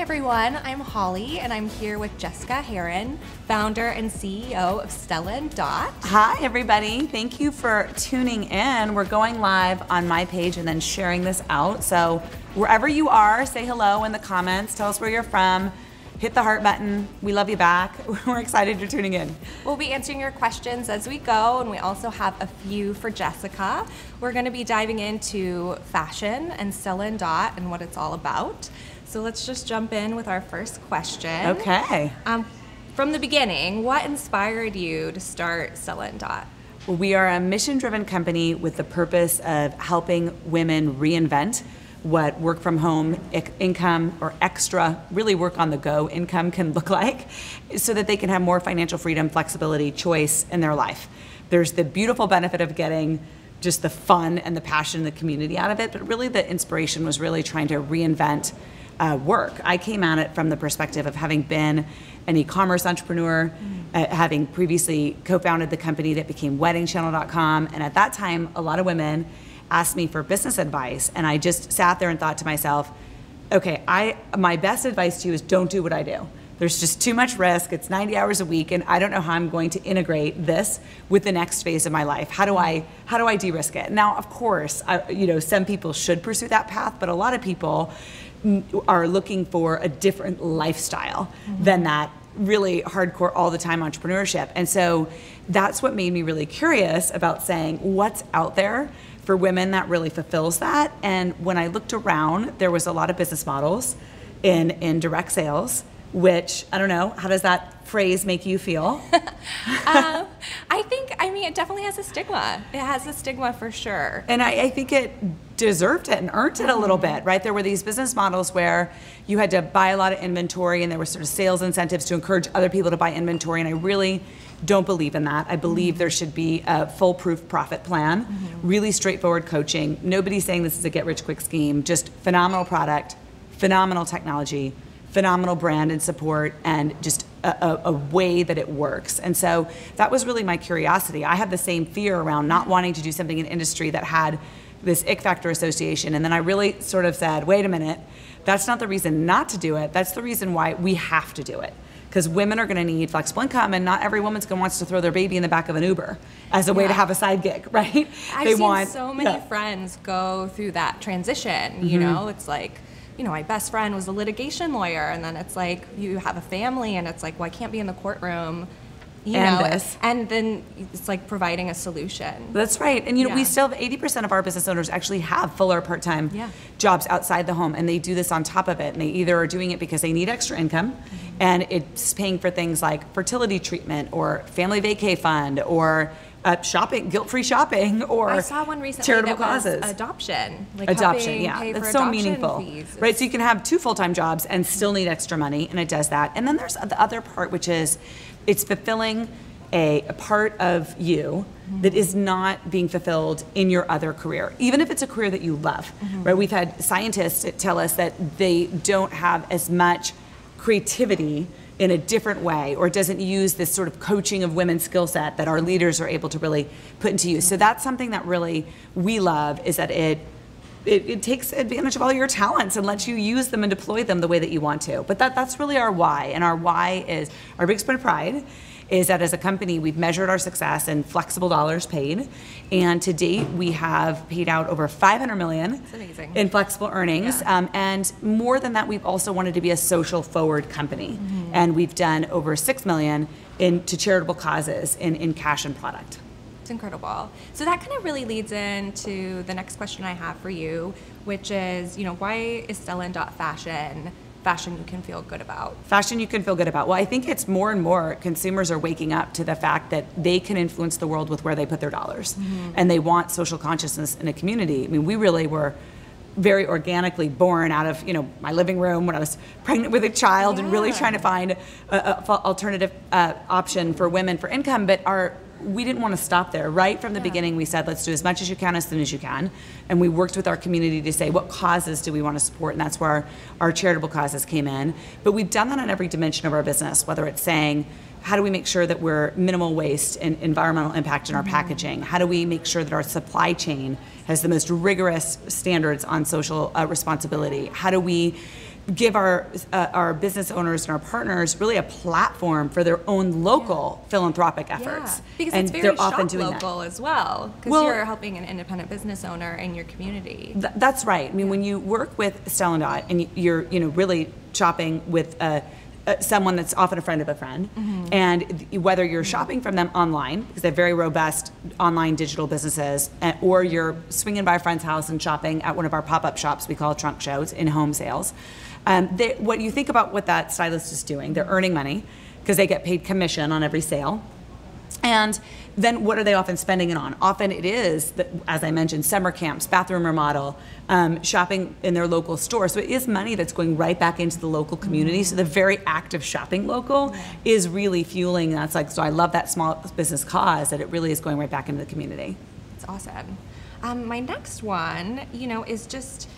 everyone, I'm Holly and I'm here with Jessica Heron, founder and CEO of Stella & Dot. Hi everybody, thank you for tuning in. We're going live on my page and then sharing this out. So wherever you are, say hello in the comments, tell us where you're from, hit the heart button. We love you back. We're excited you're tuning in. We'll be answering your questions as we go, and we also have a few for Jessica. We're gonna be diving into fashion and Stella & Dot and what it's all about. So let's just jump in with our first question. Okay. From the beginning, what inspired you to start Stella & Dot? Well, we are a mission-driven company with the purpose of helping women reinvent what work from home income or extra, really work on the go income can look like, so that they can have more financial freedom, flexibility, choice in their life. There's the beautiful benefit of getting just the fun and the passion and the community out of it, but really the inspiration was really trying to reinvent work. I came at it from the perspective of having been an e-commerce entrepreneur, having previously co-founded the company that became weddingchannel.com, and at that time, a lot of women asked me for business advice, and I just sat there and thought to myself, okay, my best advice to you is don't do what I do. There's just too much risk, it's 90 hours a week, and I don't know how I'm going to integrate this with the next phase of my life. How do I de-risk it? Now, of course, some people should pursue that path, but a lot of people are looking for a different lifestyle than that really hardcore all the time entrepreneurship. And so that's what made me really curious about saying what's out there for women that really fulfills that. And when I looked around, there was a lot of business models in direct sales, which, I don't know, how does that phrase make you feel? I mean, it definitely has a stigma. It has a stigma for sure. And I think it deserved it and earned it a little bit, right? There were these business models where you had to buy a lot of inventory and there were sort of sales incentives to encourage other people to buy inventory, and I really don't believe in that. I believe there should be a foolproof profit plan, really straightforward coaching. Nobody's saying this is a get-rich-quick scheme, just phenomenal product, phenomenal technology, phenomenal brand and support, and just a way that it works. And so that was really my curiosity. I had the same fear around not wanting to do something in industry that had this ick factor association. And then I really sort of said, wait a minute, that's not the reason not to do it. That's the reason why we have to do it. Because women are gonna need flexible income, and not every woman's gonna want to throw their baby in the back of an Uber as a way to have a side gig, right? I've seen so many friends go through that transition, you know? It's like, my best friend was a litigation lawyer, and then it's like you have a family and it's like, well, I can't be in the courtroom, and then it's like providing a solution. That's right. And we still have 80% of our business owners actually have full or part-time jobs outside the home, and they do this on top of it, and they either are doing it because they need extra income and it's paying for things like fertility treatment or family vacay fund or shopping, guilt-free shopping, or I saw one recently charitable that was causes. Adoption, like adoption, pay that's for so adoption meaningful, fees. right? So you can have 2 full-time jobs and still need extra money, and it does that. And then there's the other part, which is it's fulfilling a part of you that is not being fulfilled in your other career, even if it's a career that you love, right? We've had scientists tell us that they don't have as much creativity in a different way, or doesn't use this sort of coaching of women's skill set that our leaders are able to really put into use. So that's something that really we love, is that it takes advantage of all your talents and lets you use them and deploy them the way that you want to. But that's really our why, and our why is, our biggest point of pride is that as a company, we've measured our success in flexible dollars paid, and to date, we have paid out over $500 million in flexible earnings, and more than that, we've also wanted to be a social forward company, and we've done over $6 million to charitable causes in cash and product. It's incredible. So that kind of really leads into the next question I have for you, which is, why is Stella & Dot fashion you can feel good about? Fashion you can feel good about. Well, I think it's more and more consumers are waking up to the fact that they can influence the world with where they put their dollars. And they want social consciousness in a community. I mean, we really were very organically born out of my living room when I was pregnant with a child and really trying to find an alternative option for women for income, but we didn't want to stop there. Right from the beginning, we said, let's do as much as you can, as soon as you can. And we worked with our community to say, what causes do we want to support? And that's where our charitable causes came in. But we've done that on every dimension of our business, whether it's saying, how do we make sure that we're minimal waste and environmental impact in our packaging? How do we make sure that our supply chain has the most rigorous standards on social responsibility? How do we give our business owners and our partners really a platform for their own local philanthropic efforts. Yeah. Because and it's very they're often shop doing local that. as well, because you're helping an independent business owner in your community. That's right. I mean, when you work with Style and Dot and you're really shopping with someone that's often a friend of a friend, and whether you're shopping from them online, because they're very robust online digital businesses, or you're swinging by a friend's house and shopping at one of our pop-up shops we call trunk shows in home sales, what you think about what that stylist is doing, they're earning money because they get paid commission on every sale. And then what are they often spending it on? Often it is, as I mentioned, summer camps, bathroom remodel, shopping in their local store. So it is money that's going right back into the local community. So the very act of shopping local is really fueling. That's like, so I love that small business cause, that it really is going right back into the community. It's awesome. My next one, is just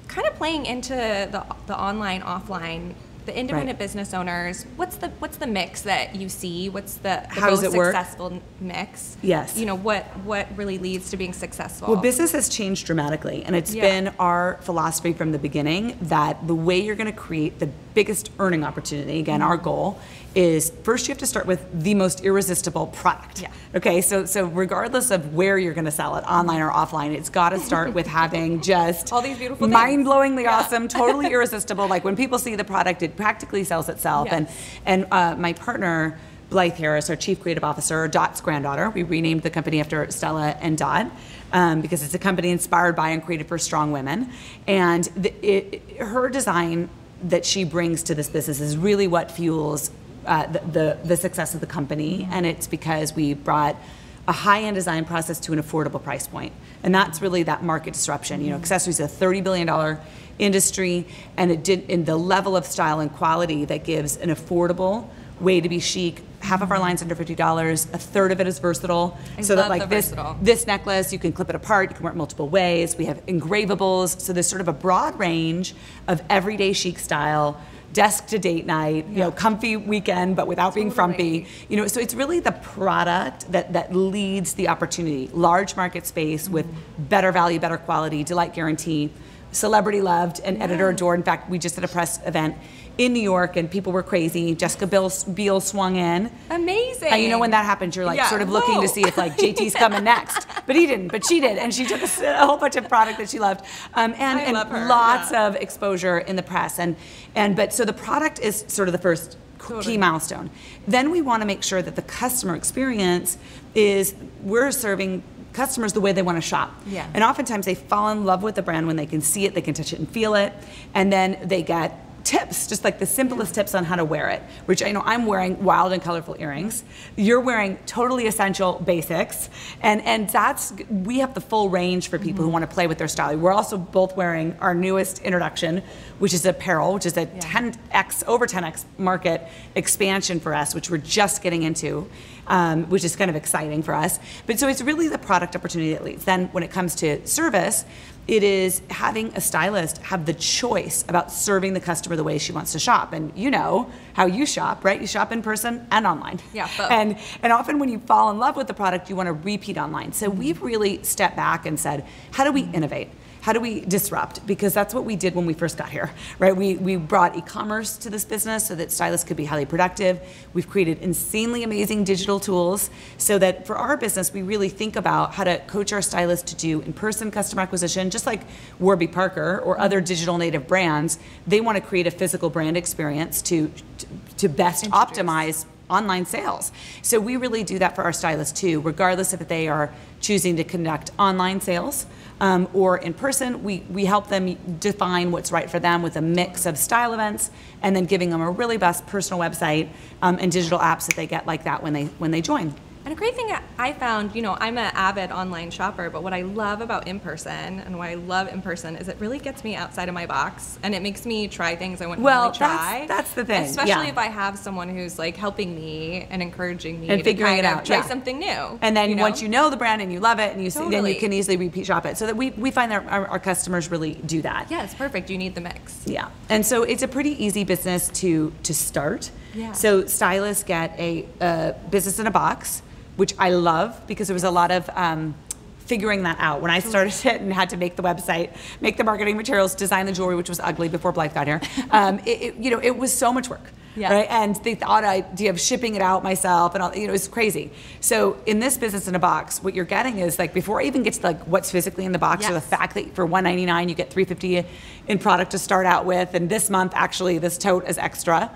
kind of playing into the online, offline, the independent business owners. What's the mix that you see? What's the most successful mix? Yes. What really leads to being successful? Well, business has changed dramatically, and it's been our philosophy from the beginning that the way you're going to create the biggest earning opportunity, again, our goal is first you have to start with the most irresistible product. Yeah. Okay, so regardless of where you're going to sell it, online or offline, it's got to start with having just all these beautiful things. Mind-blowingly awesome, totally irresistible. Like when people see the product, it practically sells itself. Yes. And my partner, Blythe Harris, our Chief Creative Officer, Dot's granddaughter, we renamed the company after Stella and Dot because it's a company inspired by and created for strong women. And her design that she brings to this business is really what fuels the success of the company, and it's because we brought a high-end design process to an affordable price point, and that's really that market disruption. Accessories is a $30 billion industry, and it did in the level of style and quality that gives an affordable way to be chic. Half of our line's under $50. A third of it is versatile. So that like this necklace, you can clip it apart. You can wear it multiple ways. We have engravables. So there's sort of a broad range of everyday chic style, desk to date night, comfy weekend, but without being frumpy. So it's really the product that leads the opportunity. Large market space with better value, better quality, delight guarantee, celebrity loved and editor adored. In fact, we just did a press event in New York and people were crazy. Jessica Biel swung in. Amazing. And when that happens, you're like sort of looking to see if like JT's coming next. But he didn't, but she did. And she took a whole bunch of product that she loved. And love her. Lots of exposure in the press. But so the product is sort of the first key milestone. Then we want to make sure that the customer experience is we're serving customers the way they want to shop. Yeah. And oftentimes they fall in love with the brand when they can see it, they can touch it and feel it, and then they get tips, just like the simplest tips on how to wear it, which I know I'm wearing wild and colorful earrings. You're wearing totally essential basics. And we have the full range for people who want to play with their style. We're also both wearing our newest introduction, which is apparel, which is a 10x, over 10x market expansion for us, which we're just getting into, which is kind of exciting for us. But so it's really the product opportunity that leads. Then when it comes to service, it is having a stylist have the choice about serving the customer the way she wants to shop. And you know how you shop, right? You shop in person and online. Yeah, both. And often when you fall in love with the product, you want to repeat online. So we've really stepped back and said, how do we innovate? How do we disrupt? Because that's what we did when we first got here, right? We brought e-commerce to this business so that stylists could be highly productive. We've created insanely amazing digital tools so that for our business, we really think about how to coach our stylists to do in-person customer acquisition, just like Warby Parker or other digital native brands. They want to create a physical brand experience to best optimize online sales. So we really do that for our stylists too, regardless if they are choosing to conduct online sales or in person. We help them define what's right for them with a mix of style events and then giving them a really best personal website and digital apps that they get like that when they join. And a great thing I found, I'm an avid online shopper, but what I love about in-person and why I love in-person is it really gets me outside of my box and it makes me try things I wouldn't normally try. That's the thing. Especially if I have someone who's like helping me and encouraging me and figuring it out. Try something new. And then once you know the brand and you love it, and then you can easily repeat shop it. So that we find that our customers really do that. Yeah, it's perfect. You need the mix. Yeah. And so it's a pretty easy business to start. Yeah. So stylists get a business in a box, which I love because there was a lot of figuring that out. When I started it and had to make the website, make the marketing materials, design the jewelry, which was ugly before Blythe got here, it was so much work. Yeah. Right? And the thought idea of shipping it out myself and all, it was crazy. So in this business in a box, what you're getting is like, before I even get to like what's physically in the box, or the fact that for $199 you get $350 in product to start out with, and this month actually this tote is extra.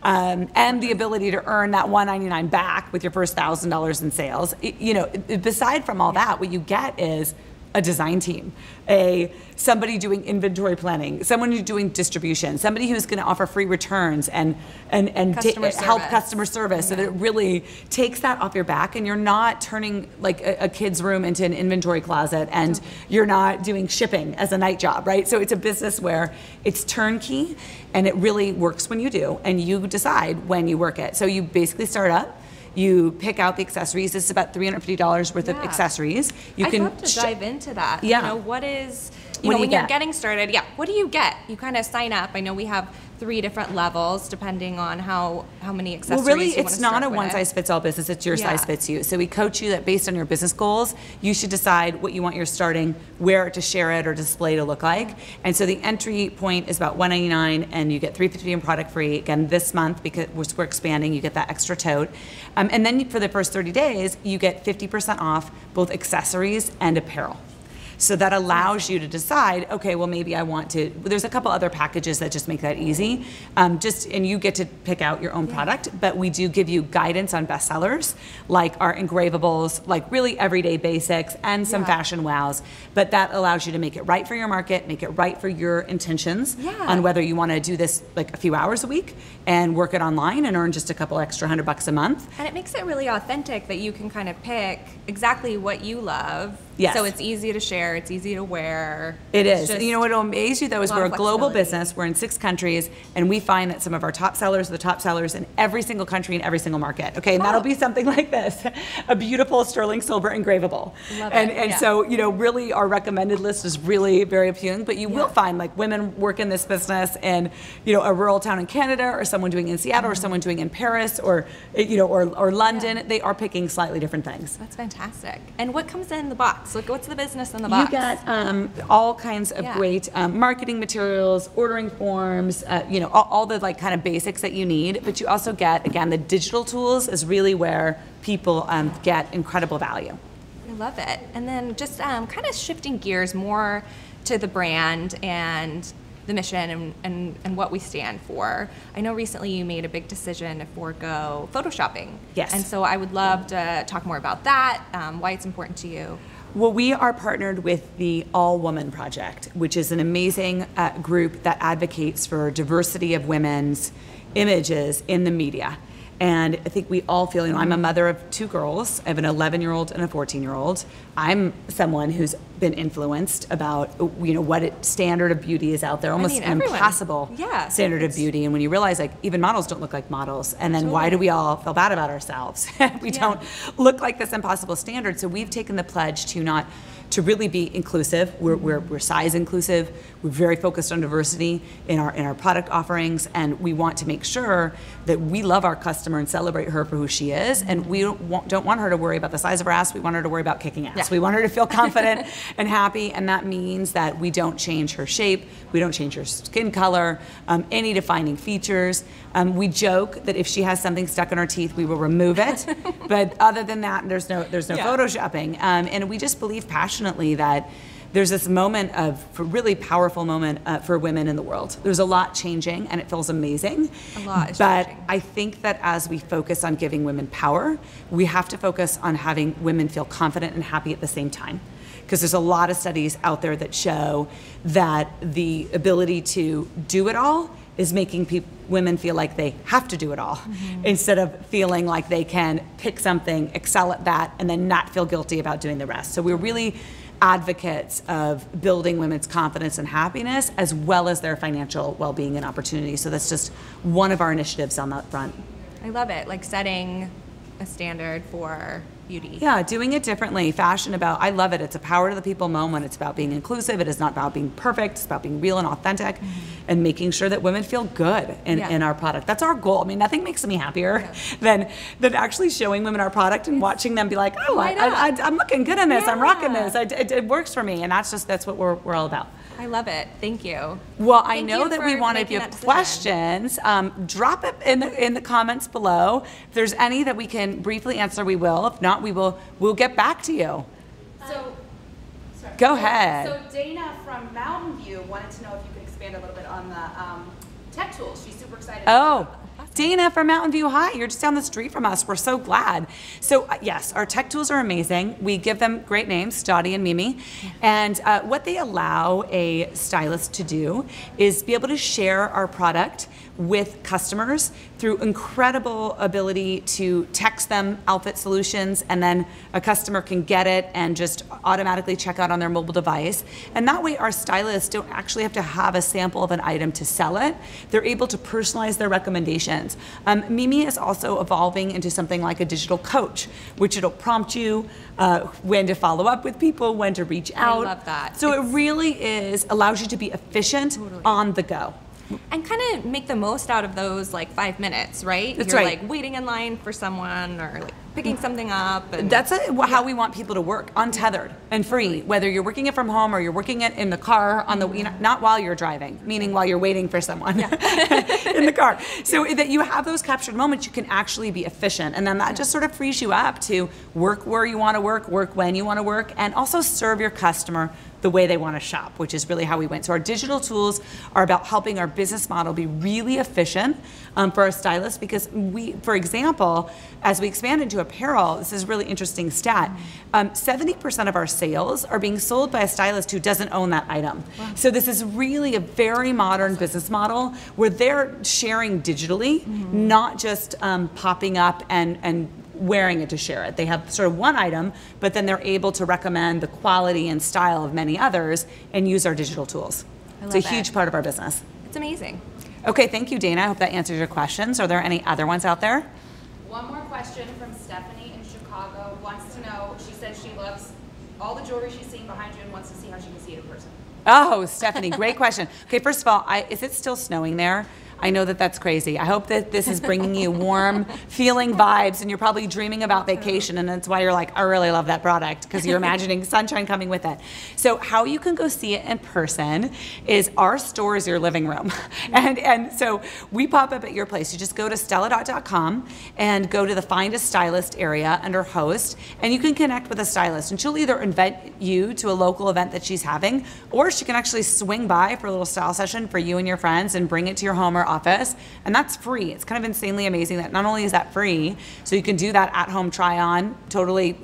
And the ability to earn that $199 back with your first $1,000 in sales. Beside from all that, what you get is a design team, somebody doing inventory planning, someone who's doing distribution, somebody who's going to offer free returns and help customer service, so that it really takes that off your back, and you're not turning like a kid's room into an inventory closet, and you're not doing shipping as a night job, right? So it's a business where it's turnkey, and it really works when you do, and you decide when you work it. So you basically start up. You pick out the accessories. This is about $350 worth of accessories. I'd love to dive into that. Yeah. What is, when you're getting started, what do you get? You kind of sign up. I know we have 3 different levels depending on how many accessories you want to start with. It's not a one-size-fits-all business. It's your size fits you. So we coach you that based on your business goals, you should decide what you want your starting, where to share it or display to look like. And so the entry point is about $199, and you get $350 in product free. Again, this month, because we're expanding, you get that extra tote. And then for the first 30 days, you get 50% off both accessories and apparel. So that allows you to decide, okay, well, maybe I want to, there's a couple other packages that just make that easy. And you get to pick out your own product, but we do give you guidance on bestsellers, like our engravables, like really everyday basics, and some fashion wows. But that allows you to make it right for your market, make it right for your intentions on whether you want to do this like a few hours a week and work it online and earn just a couple extra $100 a month. And it makes it really authentic that you can kind of pick exactly what you love. Yes. So it's easy to share, it's easy to wear. It is. What'll amaze you though is we're a global business, we're in 6 countries, and we find that some of our top sellers are the top sellers in every single country in every single market. Okay, and that'll be something like this, a beautiful sterling silver engravable. Love it. And so, really our recommended list is really very appealing, but you will find like women work in this business in, a rural town in Canada, or someone doing in Seattle, or someone doing in Paris, or London. They are picking slightly different things. That's fantastic. And what comes in the box? Like, what's the business in the box? You get all kinds of great marketing materials, ordering forms, all the like kind of basics that you need. But you also get, again, the digital tools is really where people get incredible value. I love it. And then just kind of shifting gears more to the brand and the mission and what we stand for. I know recently you made a big decision to forego photoshopping. Yes. And so I would love to talk more about that, why it's important to you. Well, we are partnered with the All Woman Project, which is an amazing group that advocates for diversity of women's images in the media. And I think we all feel, I'm a mother of 2 girls. I have an 11-year-old and a 14-year-old. I'm someone who's been influenced about, what standard of beauty is out there, almost an impossible standard of beauty. And when you realize, like, even models don't look like models, and then why do we all feel bad about ourselves? We don't look like this impossible standard. So we've taken the pledge to really be inclusive. We're size inclusive. We're very focused on diversity in our product offerings, and we want to make sure that we love our customer and celebrate her for who she is. And we don't want her to worry about the size of her ass. We want her to worry about kicking ass. We want her to feel confident and happy, and that means that we don't change her shape, we don't change her skin color, any defining features. We joke that if she has something stuck in her teeth, we will remove it. But other than that, there's no photoshopping. And we just believe passionately that there's this really powerful moment for women in the world. There's a lot changing, and it feels amazing. A lot is changing. I think that as we focus on giving women power, we have to focus on having women feel confident and happy at the same time. Because there's a lot of studies out there that show that the ability to do it all is making women feel like they have to do it all, instead of feeling like they can pick something, excel at that, and then not feel guilty about doing the rest. So we're really advocates of building women's confidence and happiness, as well as their financial well-being and opportunity. So that's just one of our initiatives on that front. I love it, like setting a standard for beauty. Yeah, doing it differently. Fashion about, I love it. It's a power to the people moment. It's about being inclusive. It is not about being perfect. It's about being real and authentic and making sure that women feel good in our product. That's our goal. I mean, nothing makes me happier than actually showing women our product and watching them be like, oh, I'm looking good in this. I'm rocking this. It works for me. And that's what we're all about. I love it. Thank you. Well, I know that we want to give questions. Drop it in the comments below. If there's any that we can briefly answer, we will. If not, we'll get back to you. Go ahead. So Dana from Mountain View wanted to know if you could expand a little bit on the tech tools. She's super excited. Oh. Dana from Mountain View, hi, you're just down the street from us. We're so glad. So yes, our tech tools are amazing. We give them great names, Dottie and Mimi. And what they allow a stylist to do is be able to share our product with customers through incredible ability to text them outfit solutions, and then a customer can get it and just automatically check out on their mobile device. And that way our stylists don't actually have to have a sample of an item to sell it. They're able to personalize their recommendations. Mimi is also evolving into something like a digital coach, which it'll prompt you when to follow up with people, when to reach out. I love that. So it really allows you to be efficient on the go. And kind of make the most out of those like 5 minutes, right? That's You're right. like waiting in line for someone or like picking something up. And that's how we want people to work, untethered and free, whether you're working it from home or you're working it in the car on the, not while you're driving, meaning while you're waiting for someone in the car. So that you have those captured moments, you can actually be efficient. And then that just sort of frees you up to work where you want to work when you want to work, and also serve your customer the way they want to shop, which is really how we went. So our digital tools are about helping our business model be really efficient for our stylists, because we, for example, as we expand into apparel, this is a really interesting stat, 70% of our sales are being sold by a stylist who doesn't own that item. Wow. So this is really a very modern business model where they're sharing digitally, not just popping up and wearing it to share it. They have sort of one item, but then they're able to recommend the quality and style of many others and use our digital tools. It's a huge part of our business. It's amazing. Okay, thank you, Dana. I hope that answers your questions. Are there any other ones out there? One more question from Stephanie in Chicago. Wants to know, she said she loves all the jewelry she's seeing behind you and wants to see how she can see it in person. Oh, Stephanie, great question. Okay, first of all, is it still snowing there? I know that that's crazy. I hope that this is bringing you warm feeling vibes, and you're probably dreaming about vacation, and that's why you're like, I really love that product, because you're imagining sunshine coming with it. So how you can go see it in person is our store is your living room. And so we pop up at your place. You just go to stelladot.com and go to the Find a Stylist area under host, and you can connect with a stylist, and she'll either invite you to a local event that she's having, or she can actually swing by for a little style session for you and your friends and bring it to your home or office, and that's free. It's kind of insanely amazing that not only is that free, so you can do that at home try on, totally,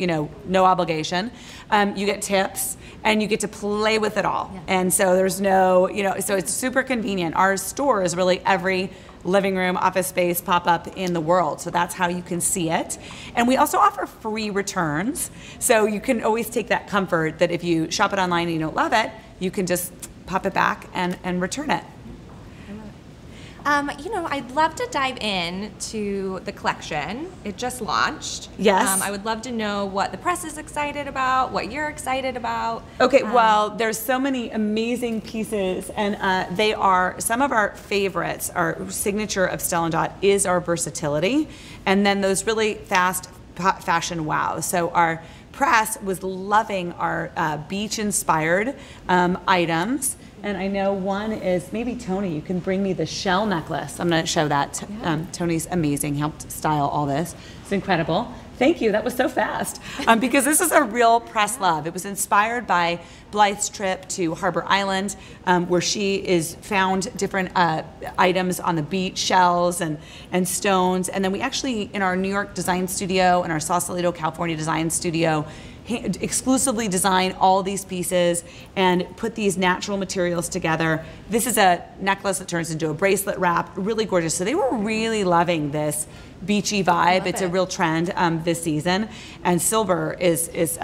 no obligation. You get tips and you get to play with it all. Yeah. And so there's no, so it's super convenient. Our store is really every living room, office space, pop up in the world. So that's how you can see it. And we also offer free returns. So you can always take that comfort that if you shop it online and you don't love it, you can just pop it back and return it. I'd love to dive in to the collection. It just launched. Yes. I would love to know what the press is excited about, what you're excited about. Okay, well, there's so many amazing pieces, and they are some of our favorites. Our signature of Stella & Dot is our versatility, and then those really fast fashion wows. So our press was loving our beach-inspired items. And I know one is, maybe Tony, you can bring me the shell necklace. I'm going to show that. Tony's amazing, helped style all this. It's incredible. Thank you, that was so fast. Because this is a real press love. It was inspired by Blythe's trip to Harbor Island, where she is found different items on the beach, shells and stones. And then we actually, in our New York design studio and our Sausalito, California design studio, exclusively design all these pieces and put these natural materials together. This is a necklace that turns into a bracelet wrap, really gorgeous. So they were really loving this beachy vibe. Love It's a it. real trend this season, and silver is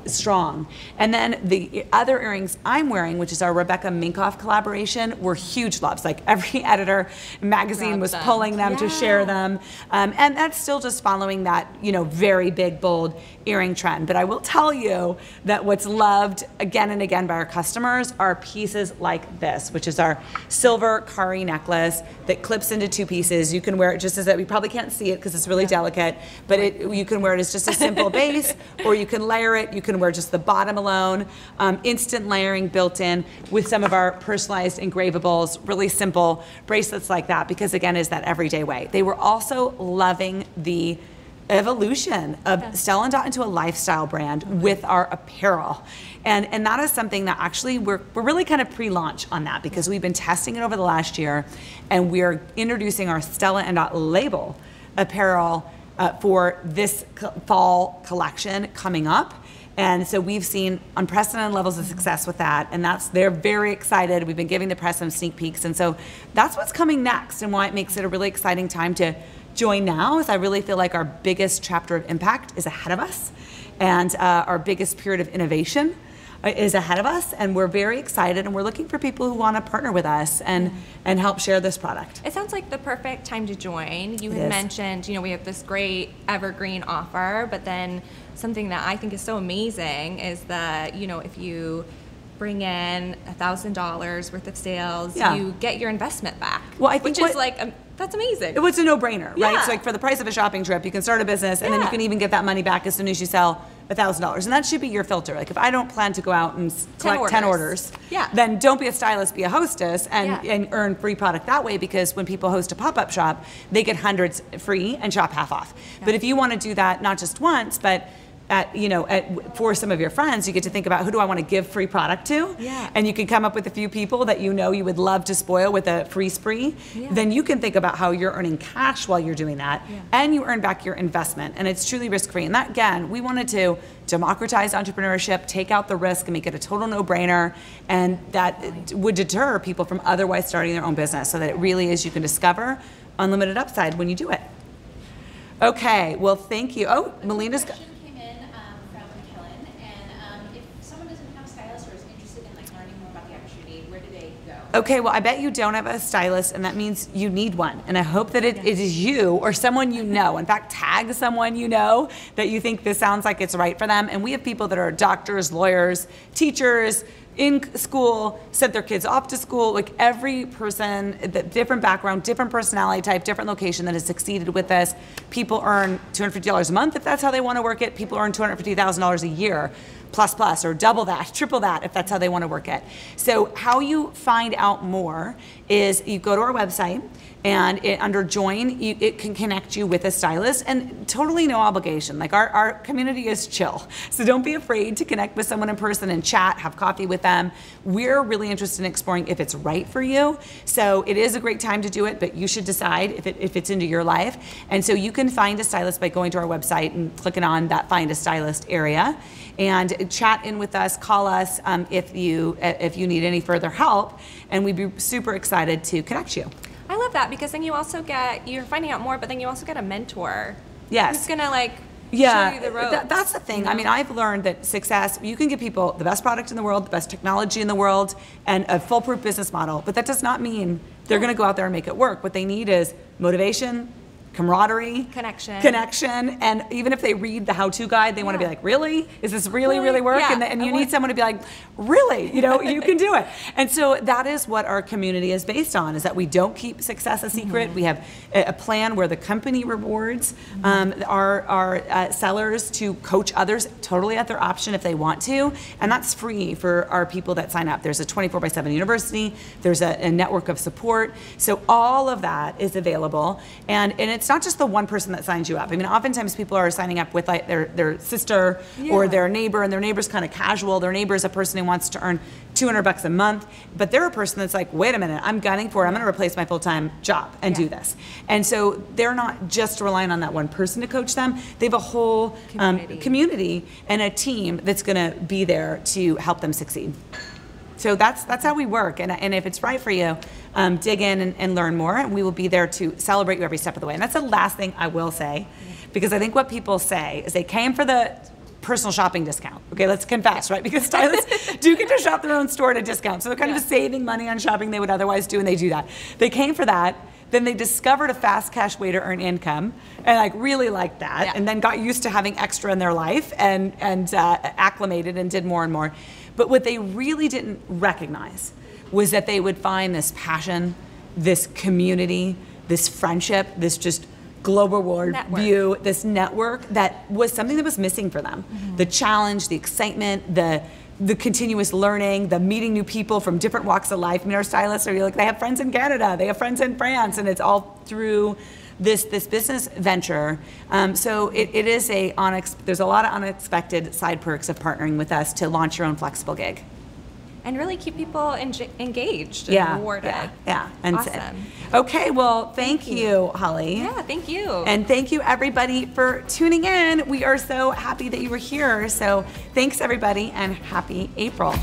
strong. And then the other earrings I'm wearing, which is our Rebecca Minkoff collaboration, were huge loves. Like every editor magazine Love was them. pulling them to share them. And that's still just following that, very big, bold earring trend. But I will tell you that what's loved again and again by our customers are pieces like this, which is our silver Kari necklace that clips into 2 pieces. You can wear it just as we probably can't see it because it's really delicate, but you can wear it as just a simple base, or you can layer it. You can wear just the bottom alone. Instant layering built in with some of our personalized engravables, really simple bracelets like that, because again, is that everyday way. They were also loving the evolution of Stella & Dot into a lifestyle brand with our apparel. And that is something that actually we're really kind of pre-launch on that, because we've been testing it over the last year, and we're introducing our Stella & Dot label apparel for this fall collection coming up. And so we've seen unprecedented levels of success with that, and they're very excited. We've been giving the press some sneak peeks, and so that's what's coming next, and why it makes it a really exciting time to join now. Is I really feel like our biggest chapter of impact is ahead of us, and our biggest period of innovation is ahead of us, and we're very excited, and we're looking for people who want to partner with us and help share this product. It sounds like the perfect time to join. You It had is. mentioned, we have this great Evergreen offer, but then something that I think is so amazing is that, if you bring in $1,000 worth of sales, you get your investment back. Well, I think which is that's amazing. It was a no-brainer, right? Yeah. So like for the price of a shopping trip, you can start a business, and then you can even get that money back as soon as you sell $1,000. And that should be your filter. Like if I don't plan to go out and collect 10 orders, then don't be a stylist, be a hostess, and earn free product that way, because when people host a pop-up shop, they get hundreds free and shop half off. But if you want to do that not just once, but for some of your friends, you get to think about, who do I want to give free product to? And you can come up with a few people that you would love to spoil with a free spree. Then you can think about how you're earning cash while you're doing that, and you earn back your investment, and it's truly risk-free. And that, again, we wanted to democratize entrepreneurship, take out the risk, and make it a total no-brainer, and that would deter people from otherwise starting their own business, so that it really is, you can discover unlimited upside when you do it. Okay, well, thank you. Oh, Melina's got... Okay, well, I bet you don't have a stylist, and that means you need one. And I hope that it is you or someone you know. In fact, tag someone you know that you think this sounds like it's right for them. And we have people that are doctors, lawyers, teachers, in school, sent their kids off to school. Like every person, different background, different personality type, different location that has succeeded with this. People earn $250 a month if that's how they want to work it. People earn $250,000 a year. Plus, or double that, triple that, if that's how they want to work it. So how you find out more is you go to our website, and under join, it can connect you with a stylist, and totally no obligation. Like our community is chill. So don't be afraid to connect with someone in person and chat, have coffee with them. We're really interested in exploring if it's right for you. So it is a great time to do it, but you should decide if it fits into your life. And so you can find a stylist by going to our website and clicking on that Find a Stylist area, and chat in with us, call us if you need any further help, and we'd be super excited to connect you. I love that, because then you're finding out more, but then you also get a mentor. Yes. Who's gonna show you the ropes. That's the thing. I mean, I've learned that success, you can give people the best product in the world, the best technology in the world, and a foolproof business model, but that does not mean they're gonna go out there and make it work. What they need is motivation, camaraderie, connection, and even if they read the how-to guide, they want to be like, really? Is this really work? Yeah. And you need someone to be like, really? You can do it. And so that is what our community is based on, is that we don't keep success a secret. We have a plan where the company rewards our sellers to coach others totally at their option if they want to, and that's free for our people that sign up. There's a 24/7 university, there's a network of support, so all of that is available, and it's not just the one person that signs you up. I mean, oftentimes people are signing up with like their sister or their neighbor, and their neighbor's kind of casual. Their neighbor's a person who wants to earn $200 a month, but they're a person that's like, wait a minute, I'm gunning for it. I'm going to replace my full-time job and do this. And so they're not just relying on that one person to coach them. They have a whole community and a team that's going to be there to help them succeed. So that's how we work, and if it's right for you, dig in and learn more. And we will be there to celebrate you every step of the way. And that's the last thing I will say, because I think what people say is they came for the personal shopping discount. Okay, let's confess, right? Because stylists do get to shop their own store at a discount. So they're kind of saving money on shopping they would otherwise do, and they do that. They came for that. Then they discovered a fast cash way to earn income, and like really liked that, and then got used to having extra in their life and acclimated and did more and more. But what they really didn't recognize was that they would find this passion, this community, this friendship, this just global world view, this network that was something that was missing for them. The challenge, the excitement, the continuous learning, the meeting new people from different walks of life. I mean, our stylists are like, they have friends in Canada, they have friends in France, and it's all through this business venture. So it is there's a lot of unexpected side perks of partnering with us to launch your own flexible gig. And really keep people engaged and rewarded. Yeah. And awesome. Okay, well, thank you, Holly. Yeah, thank you. And thank you, everybody, for tuning in. We are so happy that you were here. So thanks, everybody, and happy April.